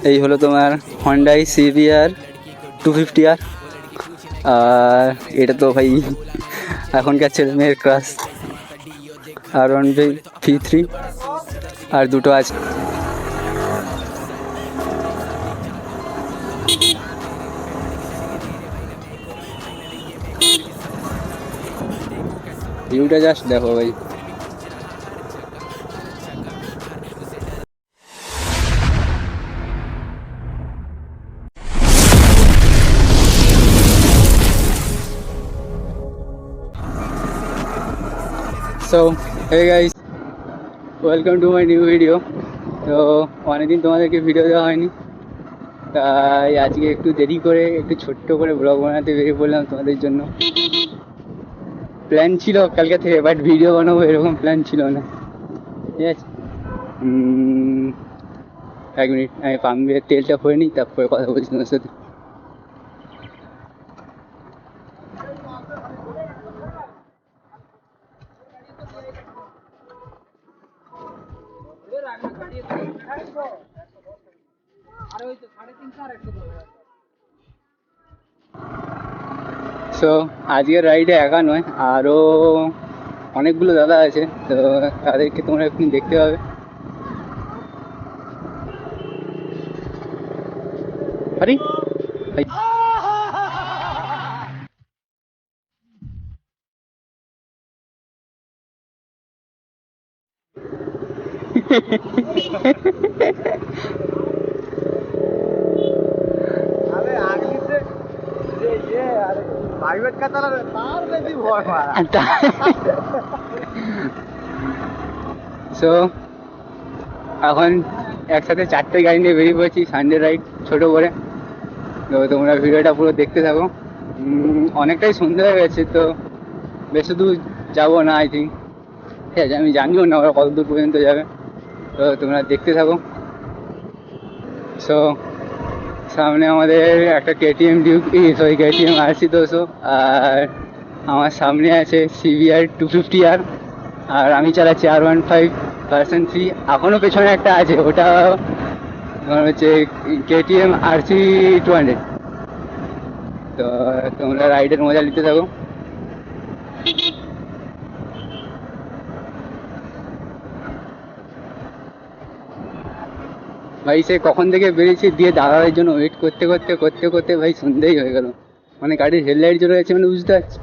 এই হলো তোমার হন্ডাই সিভিআর 250R। আর এটা তো ভাই এখনকার ছেলে মেয়ের ক্রাশ। R1 V3 আর দুটো আছে। ভিউটা জাস্ট দেখো ভাই। So hey guys, welcome to my new video. তো অনেকদিন তোমাদেরকে ভিডিও দেওয়া হয়নি, তাই আজকে একটু দেরি করে একটু ছোট্ট করে ব্লগ বানাতে বেরিয়ে পড়লাম তোমাদের জন্য। প্ল্যান ছিল কালকে থেকে, বাট ভিডিও বানাবো এরকম প্ল্যান ছিল না। ঠিক আছে, এক মিনিট আমি পাম্পের তেলটা ভরে নিই, তারপরে কথা বলছি তোমার সাথে। সো আজকের রাইডে একা নয়, আরও অনেকগুলো দাদা আছে, তো তাদেরকে তোমরা একটু দেখতে পাবে। আরে ভাই সো এখন একসাথে 4টে গাড়ি নিয়ে বেরিয়ে পড়েছি সানডে রাইড ছোট করে। তো তোমরা ভিডিওটা পুরো দেখতে থাকো। অনেকটাই সন্ধ্যা হয়ে গেছে, তো বেশি দূর যাবো না আই থিঙ্ক। ঠিক আছে, আমি জানিও না ওরা কত দূর পর্যন্ত যাবে, তো তোমরা দেখতে থাকো। সো সামনে আমাদের একটা KTM Duke, sorry KTM RC 200, আর আমার সামনে আছে সিভিআর 250R, আর আমি চালাচ্ছি R15 ভার্সন 3। এখনও পেছনে একটা আছে, ওটা হচ্ছে KTM RC 200। তো তোমরা রাইডের মজা নিতে থাকো। ভাই সে কখন থেকে বেরিয়েছি, দিয়ে দাদাদের জন্য ওয়েট করতে করতে করতে করতে ভাই সন্ধ্যেই হয়ে গেল। মানে গাড়ির হেডলাইট জ্বলে গেছে, মানে বুঝতে পারছি।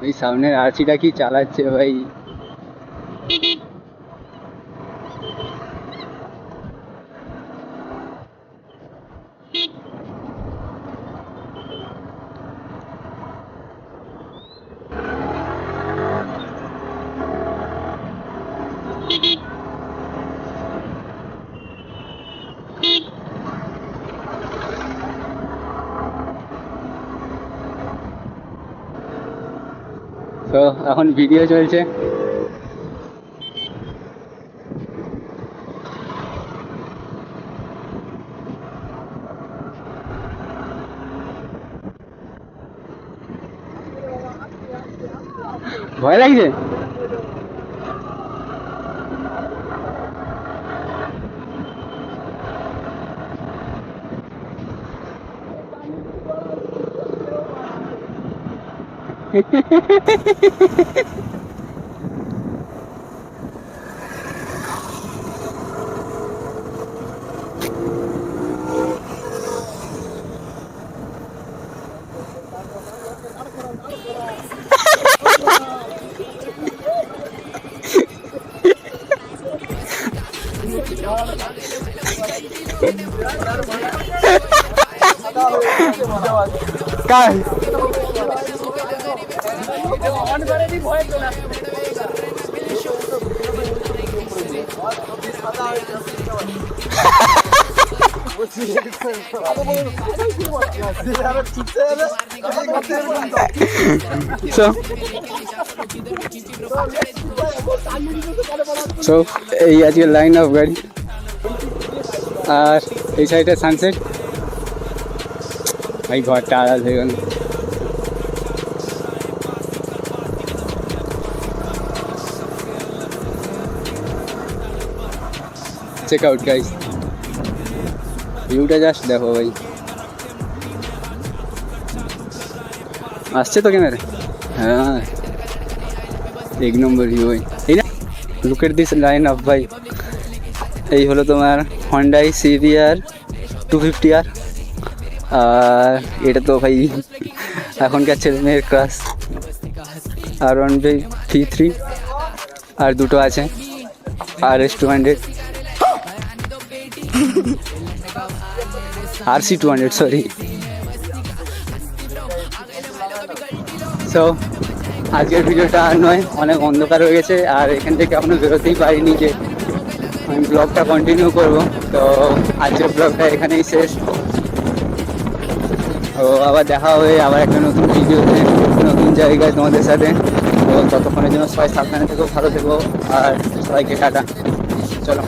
এই সামনের RC-টা কি চালাচ্ছে ভাই। তো এখন ভিডিও চলছে। ভয় লাগছে? काय সো এই আজকে লাইন অফ গাড়ি, আর এই সাইডে সানসেট। এই ঘরটা আলাদা হয়ে গেল। চেক আউট গাইস, ভিউটা জাস্ট দেখো ভাই। আসছে তো ক্যামেরা? হ্যাঁ, এক নম্বর ভিউ ভাই। এই না, look at this line of ভাই। এই হলো তোমার হন্ডাই সিভিআর 250R, আর এটা তো ভাই এখনকার ছেলে মেয়ের ক্লাস। R1 V3, আর দুটো আছে RS200, RC200 সরি। সো আজকের ভিডিওটা আর নয়, অনেক অন্ধকার হয়ে গেছে, আর এখান থেকে এখনো বেরোতেই পারিনি যে আমি ব্লগটা কন্টিনিউ করব। তো আজকের ব্লগটা এখানেই শেষ। তো আবার দেখা হবে আবার একটা নতুন ভিডিওতে, নতুন জায়গায় তোমাদের সাথে। তো ততক্ষণের জন্য সবাই সাবধানে থেকো, ভালো থেকো, আর সবাইকে টাটা। চলো।